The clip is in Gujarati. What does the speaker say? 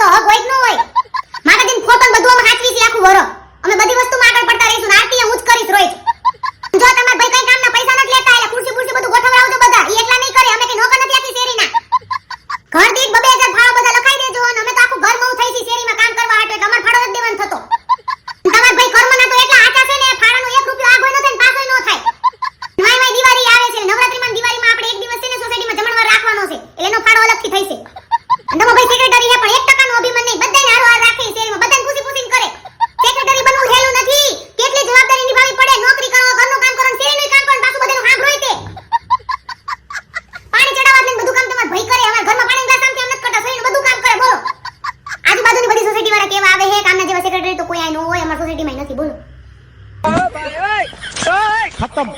તો હક હોય કે ન હોય? માતાજીને ફોટો ને બધું અમે હાચવી છે આખું વરો. અમે બધી વસ્તુમાં આગળ પડતા રહીશું. આરતી હું જ કરીશ રોજ. જો તમાર ભાઈ કઈ કામના પૈસા નથી લેતા એટલે ખુરશી ખુરશી બધું ગોઠવડાવજો બધા. ઈ એકલા નહીં કરે. અમે કઈ નોકર નથી આખી શેરીના. ઘર દીઠ 2000 ફાળો બધા લખાઈ દેજો અને અમે તો આખું ઘર બહુ થઈ છે શેરીમાં કામ કરવા હાટો એટલે અમાર ફાળો નથી દેવાનો થતો. તમાર ભાઈ કર્મના તો એટલા આચા છે ને ફાળાનો 1 રૂપિયો આગો ન થાય ને પાછો ન થાય. નવાઈ દિવાળી આવે છે. નવરાત્રીમાં દિવાળીમાં આપણે એક દિવસ છે ને સોસાયટીમાં જમણવાર રાખવાનો છે. એટલે એનો ફાળો અલગથી થઈ છે. અને તમારો ભાઈ સેક્રેટરી છે પણ 1% નો અભિમાન નહીં. બધાને હારો રાખે શેરીમાં. બધાને ખુશી ખુશી કરે. સેક્રેટરી બનવું હેલું નથી. કેટલી જવાબદારી નિભાવવી પડે. નોકરી કરો, ઘરનું કામ કરો, શેરીનું કામ કરો, પાછું બધાનું સાંભળોય તે. પાણી ચડાવવા ને બધું કામ તમાર ભાઈ કરે. અમાર ઘરમાં પાણી ગ્લાસ આમથી આમ નથી કરતા. શેરીનું બધું કામ કરે. બોલો. આજુબાજુની બધી સોસાયટી વાળા કેવા આવે છે કામના જેવા સેક્રેટરી તો કોઈ આ ન હોય. અમાર સોસાયટીમાં નથી. બોલો. ખતમ.